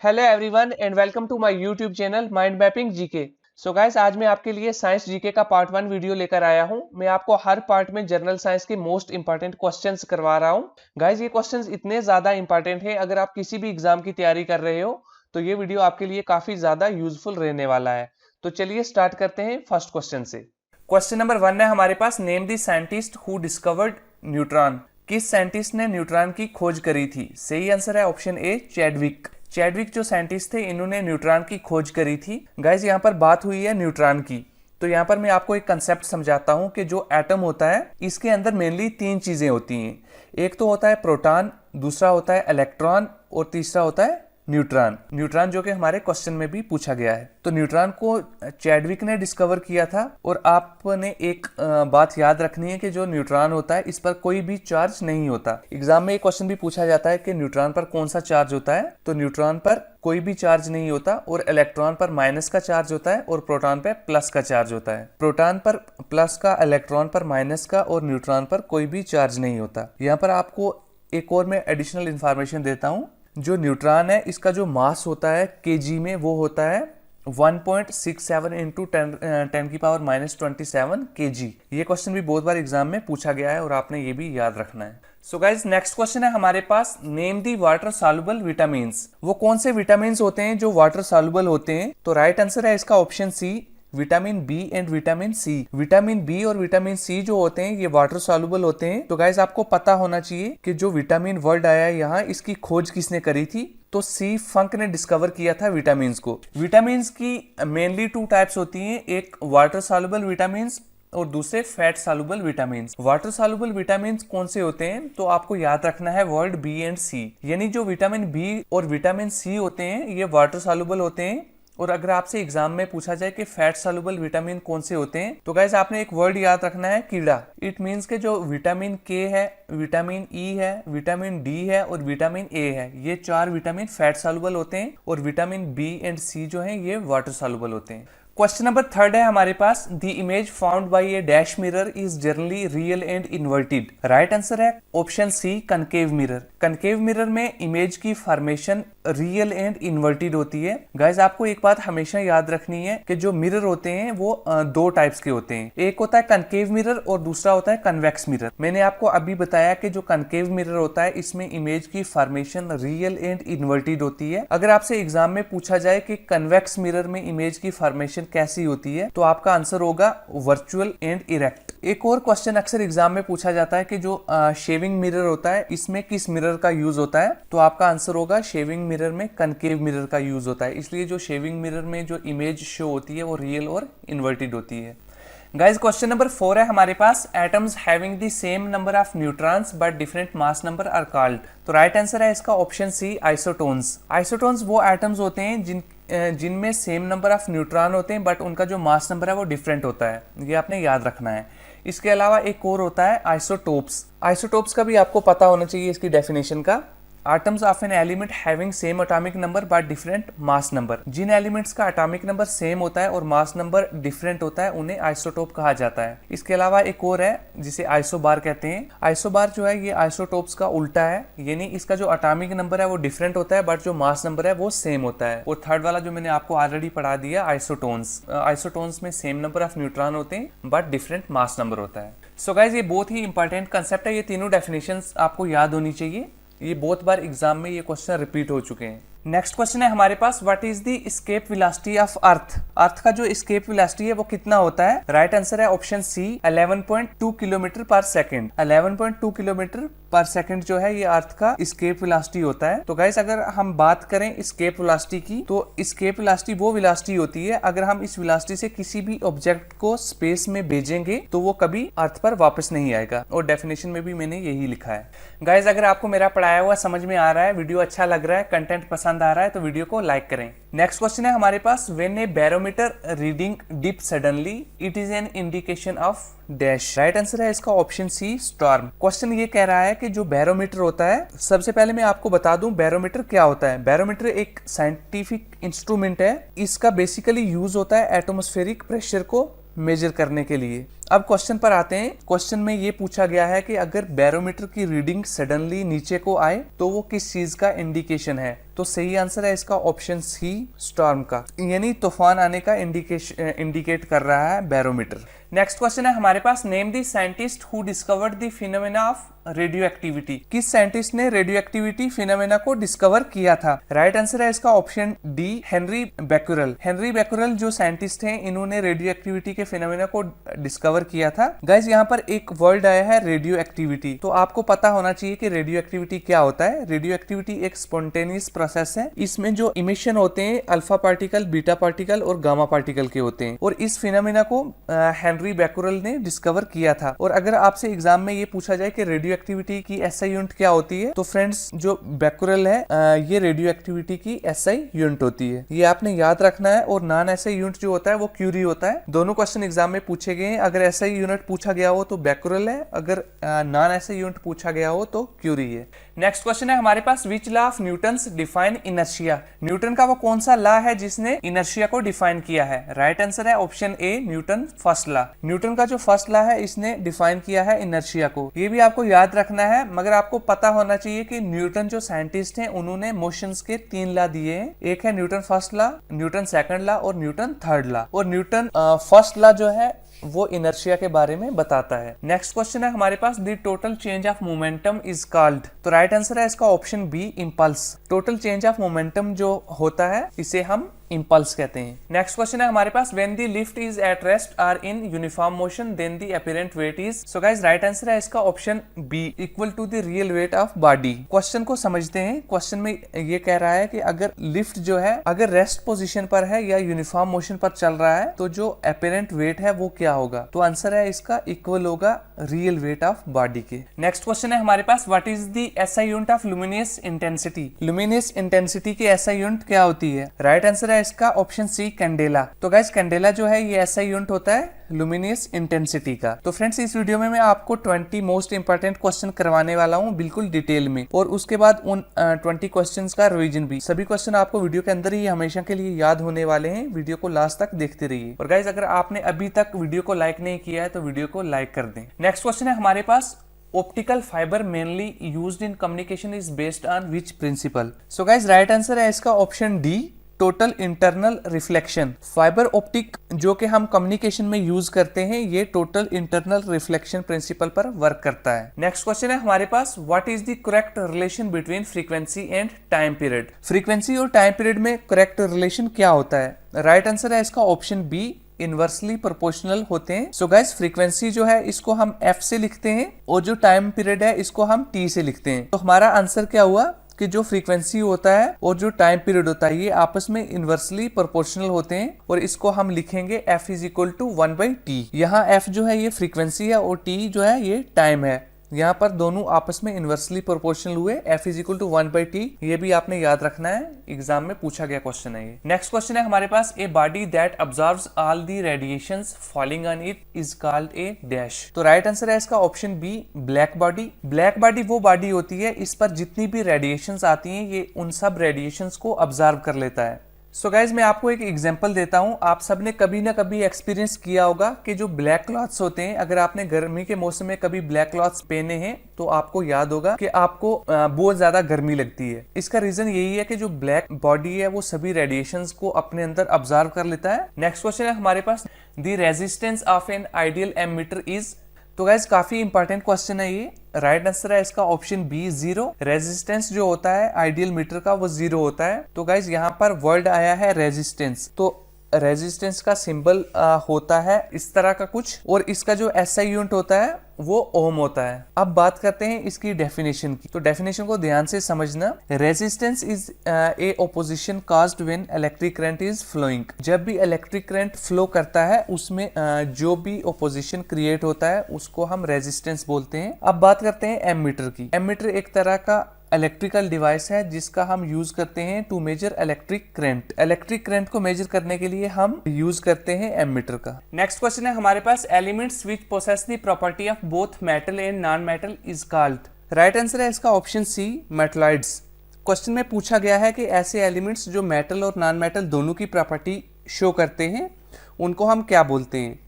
Hello everyone and welcome to my YouTube channel mind mapping GK. So guys, आज मैं आपके लिए science GK का पार्ट 1 वीडियो लेकर आया हूं। मैं आपको हर पार्ट में जनरल साइंस के मोस्ट इंपॉर्टेंट क्वेश्चंस करवा रहा हूं। गाइस, ये क्वेश्चंस इतने ज्यादा इंपॉर्टेंट है, अगर आप किसी भी एग्जाम की तैयारी कर रहे हो तो ये वीडियो आपके लिए काफी ज्यादा यूजफुल रहने वाला है। तो चलिए स्टार्ट करते हैं फर्स्ट क्वेश्चन से। क्वेश्चन नंबर 1 है हमारे पास, name the scientist who discovered neutron. किस साइंटिस्ट ने न्यूट्रॉन की खोज करी थी? सही आंसर है ऑप्शन ए, चैडविक। चैडविक जो साइंटिस्ट थे, इन्होंने न्यूट्रॉन की खोज करी थी। गाइस, यहाँ पर बात हुई है न्यूट्रॉन की, तो यहाँ पर मैं आपको एक कंसेप्ट समझाता हूँ कि जो एटम होता है इसके अंदर मेनली 3 चीजें होती हैं। एक तो होता है प्रोटॉन, दूसरा होता है इलेक्ट्रॉन और तीसरा होता है न्यूट्रॉन। न्यूट्रॉन जो कि हमारे क्वेश्चन में भी पूछा गया है। तो न्यूट्रॉन को चैडविक ने डिस्कवर किया था। और आपने एक बात याद रखनी है कि जो न्यूट्रॉन होता है इस पर कोई भी चार्ज नहीं होता। एग्जाम में एक क्वेश्चन भी पूछा जाता है कि न्यूट्रॉन पर कौन सा चार्ज होता है, तो न्यूट्रॉन पर कोई भी चार्ज नहीं होता और इलेक्ट्रॉन पर माइनस का चार्ज होता है और प्रोटॉन पर प्लस का चार्ज होता है। प्रोटॉन पर प्लस का, इलेक्ट्रॉन पर माइनस का और न्यूट्रॉन पर कोई भी चार्ज नहीं होता। यहाँ पर आपको एक और मैं एडिशनल इंफॉर्मेशन देता हूँ। जो न्यूट्रॉन है इसका जो मास होता है केजी में, वो होता है 1.67 इंटू 10 की पावर -27 kg। ये क्वेश्चन भी बहुत बार एग्जाम में पूछा गया है और आपने ये भी याद रखना है। सो गाइज, नेक्स्ट क्वेश्चन है हमारे पास, name the water soluble vitamins. वो कौन से विटामिन्स होते हैं जो वाटर सॉल्युबल होते हैं? तो राइट आंसर है इसका option C, vitamin B and vitamin C. Vitamin B और विटामिन सी जो होते हैं ये वाटर सॉल्युबल होते हैं। तो गाइस, आपको पता होना चाहिए कि जो विटामिन वर्ड आया है यहाँ, इसकी खोज किसने करी थी? तो सी फंक ने डिस्कवर किया था विटामिन को। विटामिन की मेनली 2 टाइप्स होती हैं, एक वाटर सॉल्युबल विटामिन और दूसरे fat soluble vitamin. Water soluble vitamin कौन से होते हैं? तो आपको याद रखना है वर्ड बी एंड सी, यानी जो विटामिन बी और विटामिन सी होते हैं ये वाटर सॉल्युबल होते हैं। और अगर आपसे एग्जाम में पूछा जाए कि फैट सॉल्युबल विटामिन कौन से होते हैं, तो गाइस आपने एक वर्ड याद रखना है, कीड़ा। इट मींस के जो विटामिन के है, विटामिन ई है, विटामिन डी है और विटामिन ए है, ये 4 विटामिन फैट सॉल्युबल होते हैं और विटामिन बी एंड सी जो है ये वाटर सॉल्युबल होते हैं। क्वेश्चन नंबर 3 है हमारे पास, the image found by a dash mirror is generally real and inverted. Right answer है option C, concave mirror. Concave mirror में इमेज की फॉर्मेशन रियल एंड इन्वर्टेड होती है। गाइस, आपको एक बात हमेशा याद रखनी है कि जो मिरर होते हैं वो 2 टाइप्स के होते हैं। एक होता है कनकेव मिरर और दूसरा होता है कन्वेक्स मिरर। मैंने आपको अभी बताया कि जो कनकेव मिरर होता है इसमें इमेज की फॉर्मेशन रियल एंड इन्वर्टेड होती है। अगर आपसे एग्जाम में पूछा जाए कि कन्वेक्स मिरर में इमेज की फॉर्मेशन कैसी होती है, तो आपका आंसर होगा वर्चुअल एंड इरेक्ट। एक और क्वेश्चन अक्सर एग्जाम में पूछा जाता है कि जो शेविंग मिरर होता है इसमें किस मिरर का यूज होता है, तो आपका आंसर होगा शेविंग मिरर में कनकेव मिरर का यूज होता है। इसलिए जो शेविंग मिरर में जो इमेज शो होती है वो रियल और इन्वर्टेड होती है। गाइस, क्वेश्चन नंबर 4 है हमारे पास, atoms having the same number of neutrons but different mass number are called. तो राइट आंसर है इसका ऑप्शन सी, आइसोटोन्स। आइसोटोन्स वो एटम्स होते हैं जिनमें सेम नंबर ऑफ न्यूट्रॉन होते हैं बट उनका जो मास नंबर है वो डिफरेंट होता है। ये आपने याद रखना है। इसके अलावा एक और होता है आइसोटोप्स। आइसोटोप्स का भी आपको पता होना चाहिए इसकी डेफिनेशन का। Atoms of an element having same atomic number but different mass number. जिन एलिमेंट्स का एटॉमिक नंबर सेम होता है और मास नंबर डिफरेंट होता है उन्हें आइसोटोप कहा जाता है। इसके अलावा एक और है जिसे आइसोबार कहते हैं। आइसोबार जो है ये आइसोटोप्स का उल्टा है, यानी इसका जो एटॉमिक नंबर है वो डिफरेंट होता है बट जो मास नंबर है वो सेम होता है। और थर्ड वाला जो मैंने आपको ऑलरेडी पढ़ा दिया, आइसोटोन्स। आइसोटोन्स में सेम नंबर ऑफ न्यूट्रॉन होते हैं बट डिफरेंट मास नंबर होता है। सो गाइज, ये बहुत ही इंपॉर्टेंट कंसेप्ट है। ये तीनों डेफिनेशंस आपको याद होनी चाहिए। ये बहुत बार एग्जाम में ये क्वेश्चन रिपीट हो चुके हैं। नेक्स्ट क्वेश्चन है हमारे पास, what is the escape velocity of earth. Earth का जो एस्केप वेलोसिटी है वो कितना होता है? राइट आंसर है option C, 11.2 kilometre per second. 11.2 kilometre per second जो है ये अर्थ का एस्केप वेलोसिटी होता है। तो गाइस, अगर हम बात करें एस्केप वेलोसिटी की, तो एस्केप वेलोसिटी वो वेलोसिटी होती है अगर हम इस वेलोसिटी से किसी भी ऑब्जेक्ट को स्पेस में भेजेंगे तो वो कभी अर्थ पर वापस नहीं आएगा। और डेफिनेशन में भी मैंने यही लिखा है। गाइस, अगर आपको मेरा पढ़ाया हुआ समझ में आ रहा है, वीडियो अच्छा लग रहा है, कंटेंट पसंद आ रहा है, तो वीडियो को लाइक करें। नेक्स्ट क्वेश्चन है हमारे पास, when a barometer reading dip suddenly it is an indication of dash. Right answer है इसका ऑप्शन सी, स्टॉर्म। क्वेश्चन ये कह रहा है कि जो बैरोमीटर होता है, सबसे पहले मैं आपको बता दूं बैरोमीटर क्या होता है। बैरोमीटर एक साइंटिफिक इंस्ट्रूमेंट है। इसका बेसिकली यूज होता है एटमॉस्फेरिक प्रेशर को मेजर करने के लिए। अब क्वेश्चन पर आते हैं। क्वेश्चन में ये पूछा गया है कि अगर बैरोमीटर की रीडिंग सडनली नीचे को आए तो वो किस चीज का इंडिकेशन है। तो सही आंसर है इसका ऑप्शन सी, स्टॉर्म का, यानी तूफान आने का इंडिकेट कर रहा है बैरोमीटर। नेक्स्ट क्वेश्चन है हमारे पास, name the scientist who discovered the phenomena of radioactivity. किस साइंटिस्ट ने रेडियो एक्टिविटी फिनोमेना को डिस्कवर किया था। राइट आंसर है इसका option D, Henri Becquerel. Henri Becquerel जो साइंटिस्ट हैं, इन्होंने रेडियो एक्टिविटी के फिनोमेना को डिस्कवर किया था। गाइज यहाँ पर एक वर्ड आया है रेडियो एक्टिविटी, तो आपको पता होना चाहिए कि रेडियो एक्टिविटी क्या होता है। रेडियो एक्टिविटी एक स्पॉन्टेनियस प्रोसेस है। इसमें जो इमिशन होते हैं अल्फा पार्टिकल, बीटा पार्टिकल और गामा पार्टिकल के होते हैं, और इस फिनोमेना को हेनरी बैक्यूरेल ने डिस्कवर किया था। और अगर आपसे एग्जाम में ये पूछा जाए कि रेडियो एक्टिविटी की एसआई यूनिट क्या होती है, तो फ्रेंड्स जो बैक्यूरेल है ये रेडियो एक्टिविटी की एसआई यूनिट होती है, ये आपने याद रखना है। और नॉन एसआई यूनिट जो होता है वो क्यूरी होता है। दोनों क्वेश्चन एग्जाम में पूछे गए हैं। अगर एसआई यूनिट पूछा गया हो तो बैक्यूरेल है, अगर नॉन एसआई यूनिट पूछा गया हो तो क्यूरी है। नेक्स्ट क्वेश्चन है हमारे पास, which law of Newton's define inertia. Newton का वो कौन सा लॉ है जिसने इनर्शिया को डिफाइन किया है। राइट आंसर है ऑप्शन ए, न्यूटन फर्स्ट लॉ। न्यूटन का जो फर्स्ट लॉ है इसने डिफाइन किया है इनर्शिया को। ये भी आपको याद रखना है, मगर आपको पता होना चाहिए कि न्यूटन जो साइंटिस्ट हैं उन्होंने मोशंस के 3 लॉ दिए हैं। एक है Newton first law, Newton second law और न्यूटन थर्ड लॉ। और न्यूटन फर्स्ट लॉ जो है वो इनर्शिया के बारे में बताता है। नेक्स्ट क्वेश्चन है हमारे पास, the total change of momentum is called. तो राइट आंसर है इसका option B, impulse. Total change of momentum जो होता है इसे हम इंपल्स कहते हैं। नेक्स्ट क्वेश्चन है हमारे पास, when the lift is at rest or in uniform motion then the apparent weight is. So guys right answer है इसका option B, equal to the real weight of body. Question को समझते हैं। Question में ये कह रहा है कि अगर लिफ्ट जो है अगर रेस्ट पोजीशन पर है या यूनिफॉर्म मोशन पर चल रहा है तो जो अपीरेंट वेट है वो क्या होगा। तो आंसर है इसका इक्वल होगा रियल वेट ऑफ बॉडी के। नेक्स्ट क्वेश्चन है हमारे पास, what is the SI unit of luminous intensity. Luminous intensity की एसआई यूनिट क्या होती है। राइट आंसर है इसका ऑप्शन सी, कैंडेला। तो गाइस कैंडेला जो है ये एसआई यूनिट होता है लुमिनियस इंटेंसिटी का। तो फ्रेंड्स इस वीडियो में मैं आपको 20 मोस्ट इंपॉर्टेंट क्वेश्चन करवाने वाला हूँ बिल्कुल डिटेल में, और उसके बाद उन 20 क्वेश्चंस का रिवीजन भी। सभी क्वेश्चन आपको वीडियो के अंदर ही हमेशा के लिए याद होने वाले हैं। वीडियो को लास्ट तक देखते रहिए। और गाइस अगर आपने अभी तक वीडियो को लाइक नहीं किया है तो वीडियो को लाइक कर दें। नेक्स्ट क्वेश्चन है हमारे पास, optical fibre mainly used in communication is based on which principle. So guys right answer है इसका option D, total internal reflection. Fibre optic जो कि हम कम्युनिकेशन में यूज करते हैं ये टोटल इंटरनल रिफ्लेक्शन प्रिंसिपल पर वर्क करता है। नेक्स्ट क्वेश्चन है हमारे पास, what is the correct relation between frequency and time period. Frequency और टाइम पीरियड में करेक्ट रिलेशन क्या होता है। राइट आंसर है इसका ऑप्शन बी, इनवर्सली प्रोपोर्शनल होते हैं। सो गाइस फ्रीक्वेंसी जो है इसको हम एफ से लिखते हैं और जो टाइम पीरियड है इसको हम टी से लिखते हैं। तो हमारा आंसर क्या हुआ कि जो फ्रीक्वेंसी होता है और जो टाइम पीरियड होता है ये आपस में इनवर्सली प्रोपोर्शनल होते हैं, और इसको हम लिखेंगे f is equal to 1/t। यहाँ f जो है ये फ्रीक्वेंसी है और t जो है ये टाइम है। यहाँ पर दोनों आपस में इनवर्सली प्रोपोर्शनल हुए। f is equal to 1/t, ये भी आपने याद रखना है, एग्जाम में पूछा गया क्वेश्चन है ये। नेक्स्ट क्वेश्चन है हमारे पास, a body that observes all the radiations falling on it is called a dash. तो राइट आंसर है इसका option B, black body. Black body वो बॉडी होती है इस पर जितनी भी रेडिएशंस आती हैं ये उन सब रेडिएशंस को ऑब्जर्व कर लेता है। सो गाइज मैं आपको एक एग्जांपल देता हूँ। आप सबने कभी ना कभी एक्सपीरियंस किया होगा कि जो ब्लैक क्लॉथ्स होते हैं, अगर आपने गर्मी के मौसम में कभी ब्लैक क्लॉथ्स पहने हैं तो आपको याद होगा कि आपको बहुत ज्यादा गर्मी लगती है। इसका रीजन यही है कि जो ब्लैक बॉडी है वो सभी रेडिएशंस को अपने अंदर ऑब्जर्व कर लेता है। नेक्स्ट क्वेश्चन है हमारे पास, the resistance of an ideal ammeter is. तो गाइज काफी इंपॉर्टेंट क्वेश्चन है ये। राइट आंसर है इसका ऑप्शन बी, 0। रेजिस्टेंस जो होता है आइडियल मीटर का वो 0 होता है। तो गाइज यहाँ पर वर्ड आया है रेजिस्टेंस, तो रेजिस्टेंस का सिंबल होता है इस तरह का कुछ, और इसका जो एसआई यूनिट होता है वो ओम होता है। अब बात करते हैं इसकी डेफिनेशन की। तो डेफिनेशन को ध्यान से समझना। Resistance is a opposition caused when electric current is flowing. जब भी इलेक्ट्रिक करंट फ्लो करता है उसमें जो भी ऑपोजिशन क्रिएट होता है उसको हम रेजिस्टेंस बोलते हैं। अब बात करते हैं एमीटर की। एमीटर एक तरह का इलेक्ट्रिकल डिवाइस है जिसका हम यूज करते हैं to measure electric current. Electric current को मेजर करने के लिए हम यूज करते हैं एमीटर का। नेक्स्ट क्वेश्चन है हमारे पास, elements which possess the property of both metal and non metal is called. Right answer है इसका ऑप्शन सी, मेटलॉइड्स। क्वेश्चन में पूछा गया है कि ऐसे एलिमेंट्स जो मेटल और नॉन मेटल दोनों की प्रॉपर्टी शो करते हैं उनको हम क्या बोलते हैं।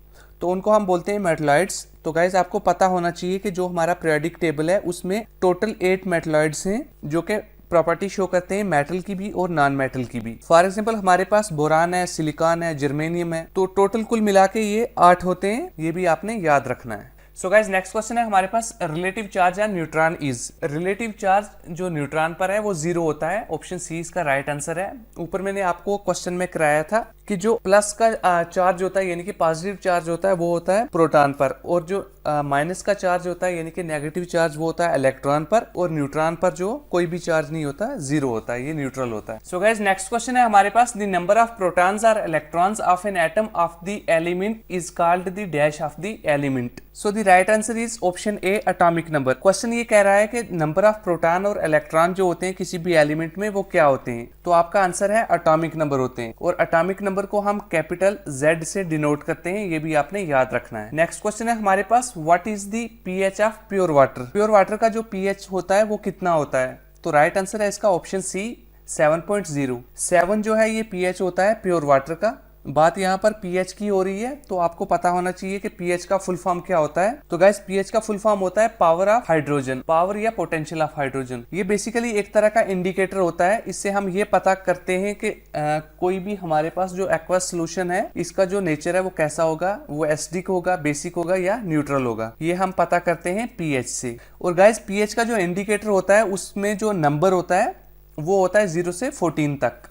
तो उनको हम बोलते हैं मेटलॉइड्स। तो गाइज आपको पता होना चाहिए कि जो हमारा पीरियोडिक टेबल है उसमें टोटल 8 मेटलॉइड्स हैं जो कि प्रॉपर्टी शो करते हैं मेटल की भी और नॉन मेटल की भी। फॉर एग्जांपल हमारे पास बोरान है, सिलिकॉन है, जर्मेनियम है, तो टोटल कुल मिला के ये 8 होते हैं। ये भी आपने याद रखना है। सो गाइज नेक्स्ट क्वेश्चन है हमारे पास, relative charge and neutron is. Relative charge जो न्यूट्रॉन पर है वो 0 होता है। ऑप्शन सी इसका राइट आंसर है। ऊपर मैंने आपको क्वेश्चन में कराया था कि जो प्लस का चार्ज होता है यानी कि पॉजिटिव चार्ज होता है वो होता है प्रोटॉन पर, और जो माइनस का चार्ज होता है यानी कि नेगेटिव चार्ज वो होता है इलेक्ट्रॉन पर, और न्यूट्रॉन पर जो कोई भी चार्ज नहीं होता, 0 होता है, ये न्यूट्रल होता है। सो गाइज नेक्स्ट क्वेश्चन है हमारे पास, द नंबर ऑफ प्रोटॉन्स और electrons of an atom of the element is called the dash of the element. So the right answer is option A atomic number. Question ये कह रहा है कि number of proton और electron जो होते हैं किसी भी एलिमेंट में वो क्या होते हैं, तो आपका आंसर है एटॉमिक नंबर होते हैं, और एटॉमिक नंबर को हम कैपिटल Z से डिनोट करते हैं, ये भी आपने याद रखना है। नेक्स्ट क्वेश्चन है हमारे पास, what is the pH of pure water. Pure water का जो पीएच होता है वो कितना होता है, तो राइट आंसर है इसका ऑप्शन सी 7.0। 7 जो है ये पीएच होता है प्योर वाटर का। बात यहाँ पर पीएच की हो रही है, तो आपको पता होना चाहिए कि पीएच का फुल फॉर्म क्या होता है। तो गाइस पीएच का फुल फॉर्म होता है पावर ऑफ हाइड्रोजन, पावर या पोटेंशियल ऑफ हाइड्रोजन। ये बेसिकली एक तरह का इंडिकेटर होता है। इससे हम ये पता करते हैं कि कोई भी हमारे पास जो एक्वस सोल्यूशन है इसका जो नेचर है वो कैसा होगा, वो एसिडिक होगा, बेसिक होगा या न्यूट्रल होगा, ये हम पता करते हैं पीएच से। और गाइस पीएच का जो इंडिकेटर होता है उसमें जो नंबर होता है वो होता है 0 से 14 तक।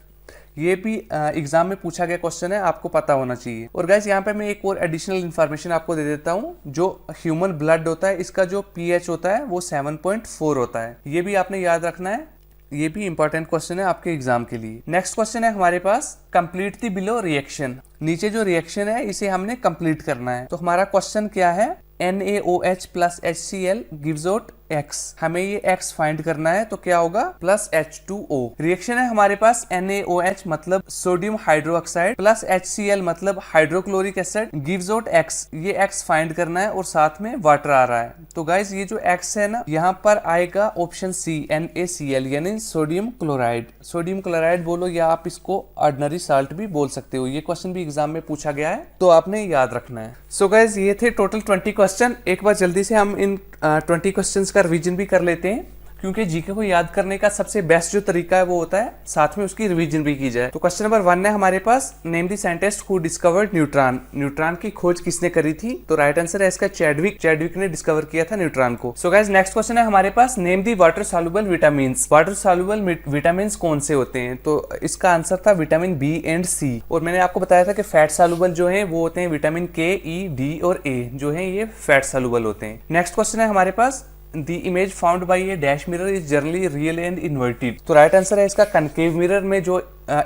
ये भी एग्जाम में पूछा गया क्वेश्चन है, आपको पता होना चाहिए। और गाइस यहाँ पे मैं एक और एडिशनल इन्फॉर्मेशन आपको दे देता हूँ। जो ह्यूमन ब्लड होता है इसका जो पीएच होता है वो 7.4 होता है, ये भी आपने याद रखना है। ये भी इंपॉर्टेंट क्वेश्चन है आपके एग्जाम के लिए। नेक्स्ट क्वेश्चन है हमारे पास, कंप्लीट द बिलो रिएक्शन। नीचे जो रिएक्शन है इसे हमने कंप्लीट करना है। तो हमारा क्वेश्चन क्या है, NaOH plus HCl gives out X। हमें ये X फाइंड करना है, तो क्या होगा, प्लस H2O। रिएक्शन है हमारे पास NaOH मतलब सोडियम हाइड्रोक्साइड प्लस HCl मतलब hydrochloric acid gives out X। ये X फाइंड करना है और साथ में वाटर आ रहा है। तो गाइज ये जो X है ना, यहाँ पर आएगा ऑप्शन सी NaCl यानी सोडियम क्लोराइड। सोडियम क्लोराइड बोलो या आप इसको ऑर्डिनरी साल्ट भी बोल सकते हो। ये क्वेश्चन भी एग्जाम में पूछा गया है, तो आपने याद रखना है। सो गाइज ये थे टोटल 20 क्वेश्चन। एक बार जल्दी से हम इन 20 क्वेश्चंस का रिवीजन भी कर लेते हैं, क्योंकि जीके को याद करने का सबसे बेस्ट जो तरीका है वो होता है साथ में उसकी रिवीजन भी की जाए। तो क्वेश्चन नंबर 1 है हमारे पास, name the scientist who discovered neutron. Neutron की खोज किसने करी थी, तो राइट आंसर है इसका चैडविक ने डिस्कवर किया था न्यूट्रॉन को। सो गाइस नेक्स्ट क्वेश्चन है हमारे पास, name the water soluble vitamins. Water soluble vitamins कौन से होते हैं, तो इसका आंसर था विटामिन बी एंड सी। और मैंने आपको बताया था कि फैट सॉल्युबल जो है वो होते हैं विटामिन के, ई, डी और ए, जो है ये फैट सॉल्युबल होते हैं। नेक्स्ट क्वेश्चन है हमारे पास, The image found by a dash mirror is generally real and inverted। तो राइट आंसर है इसका कनकेव मिरर में जो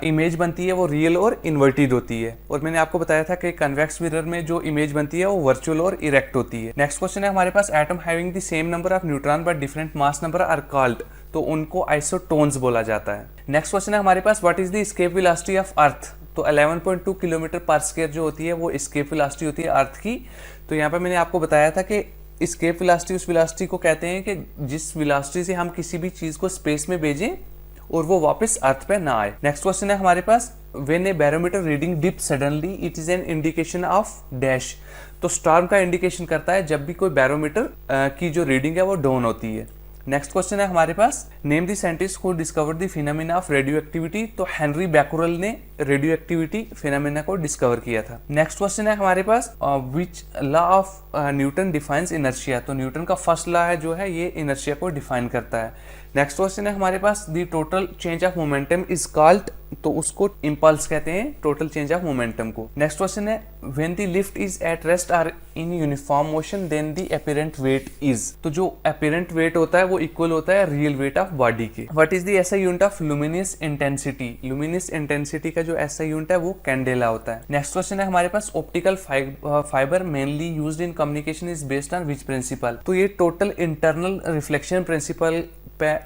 इमेज बनती है वो रियल और इन्वर्टेड होती है। और मैंने आपको बताया था कि कन्वेक्स मिरर में जो इमेज बनती है वो वर्चुअल और इरेक्ट होती है। नेक्स्ट क्वेश्चन है हमारे पास, atom having the same number of neutron but different mass number are called. तो उनको आइसोटोन्स बोला जाता है। नेक्स्ट क्वेश्चन है हमारे पास, what is the escape velocity of earth. तो 11.2 किलोमीटर पर स्क्वायर जो होती है वो एस्केप वेलोसिटी होती है अर्थ की। तो यहाँ पर मैंने आपको बताया था कि एस्केप वेलोसिटी उस वेलोसिटी को कहते हैं कि जिस वेलोसिटी से हम किसी भी चीज को स्पेस में भेजें और वो वापस अर्थ पे ना आए। नेक्स्ट क्वेश्चन है हमारे पास, when a barometer reading dip suddenly it is an indication of dash. तो स्टॉर्म का इंडिकेशन करता है जब भी कोई बैरोमीटर की जो रीडिंग है वो डाउन होती है। नेक्स्ट क्वेश्चन है हमारे पास, name the scientist who discovered the phenomena of radioactivity. तो हेनरी बैकुरल ने रेडियो एक्टिविटी फिनोमेना को डिस्कवर किया था। नेक्स्ट क्वेश्चन है हमारे पास, which law of Newton defines inertia. तो न्यूटन का फर्स्ट लॉ है जो है ये इनर्शिया को डिफाइन करता है। नेक्स्ट क्वेश्चन है हमारे पास, the total change of momentum is called. तो उसको इम्पल्स कहते हैं, टोटल चेंज ऑफ मोमेंटम को। नेक्स्ट क्वेश्चन है, when the lift is at rest or in uniform motion then the apparent weight is. तो जो अपीरेंट वेट होता है वो इक्वल होता है रियल वेट ऑफ बॉडी के। What is the SI unit of luminous intensity. Luminous intensity का जो एसआई यूनिट है वो कैंडेला होता है। नेक्स्ट क्वेश्चन है हमारे पास, optical fibre mainly used in communication is based on which principle. तो ये टोटल इंटरनल रिफ्लेक्शन प्रिंसिपल पे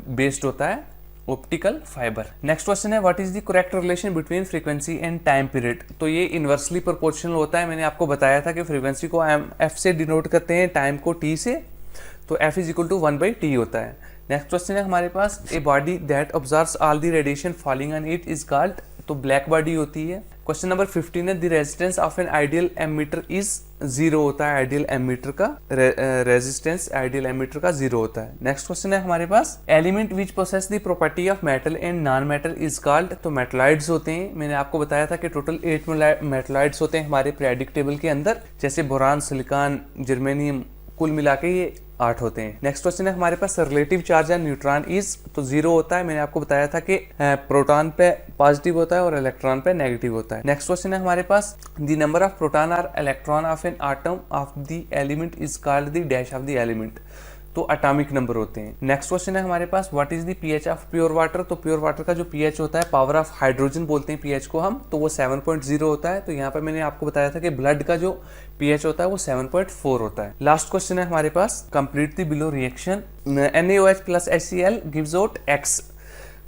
बेस्ड होता है ऑप्टिकल फाइबर। नेक्स्ट क्वेश्चन है, what is the correct relation between frequency and time period. तो ये इनवर्सली प्रोपोर्शनल होता है। मैंने आपको बताया था कि फ्रीक्वेंसी को एफ से डिनोट करते हैं, टाइम को टी से, तो F is equal to 1/t होता है। नेक्स्ट क्वेश्चन है हमारे पास, a body that observes all the radiation falling on it is called. तो ब्लैक बॉडी होती है। क्वेश्चन नंबर 15 है, the resistance of an ideal ammeter is 0 होता है। आइडियल एमीटर का रेजिस्टेंस आइडियल एमीटर का 0 होता है। नेक्स्ट क्वेश्चन है हमारे पास, element which possess the property of metal and non metal is called. तो मेटलॉइड्स होते हैं, मैंने आपको बताया था कि टोटल 8 मेटलॉइड्स होते हैं हमारे पीरियोडिक टेबल के अंदर, जैसे बोरान, सिलिकॉन, जर्मेनियम, कुल मिला के ये 8 होते हैं। नेक्स्ट क्वेश्चन है हमारे पास, relative charge on neutron is. तो 0 होता है, मैंने आपको बताया था कि प्रोटॉन पे पॉजिटिव होता है और इलेक्ट्रॉन पे नेगेटिव होता है। नेक्स्ट क्वेश्चन है हमारे पास, द नंबर ऑफ प्रोटॉन और electron of an atom of the element is called the dash of the element. तो अटॉमिक नंबर होते हैं। नेक्स्ट क्वेश्चन है हमारे पास, what is the pH of pure water. तो प्योर वाटर का जो पीएच होता है, पावर ऑफ हाइड्रोजन बोलते हैं पीएच को हम, तो वो 7.0 होता है। तो यहाँ पर मैंने आपको बताया था कि ब्लड का जो पीएच होता है वो 7.4 होता है। लास्ट क्वेश्चन है हमारे पास, complete the below reaction. NaOH plus HCl gives out X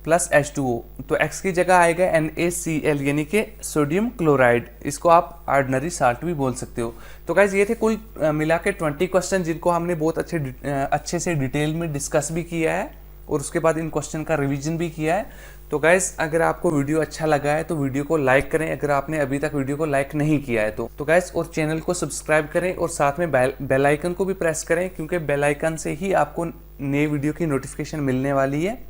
plus H2O। तो X की जगह आएगा NaCl यानी कि सोडियम क्लोराइड। इसको आप ऑर्डिनरी साल्ट भी बोल सकते हो। तो गाइज ये थे कुल मिला के 20 क्वेश्चन जिनको हमने बहुत अच्छे से डिटेल में डिस्कस भी किया है और उसके बाद इन क्वेश्चन का रिवीजन भी किया है। तो गाइज अगर आपको वीडियो अच्छा लगा है तो वीडियो को लाइक करें, अगर आपने अभी तक वीडियो को लाइक नहीं किया है तो गाइज, और चैनल को सब्सक्राइब करें और साथ में बेल आइकन को भी प्रेस करें, क्योंकि बेल आइकन से ही आपको नए वीडियो की नोटिफिकेशन मिलने वाली है।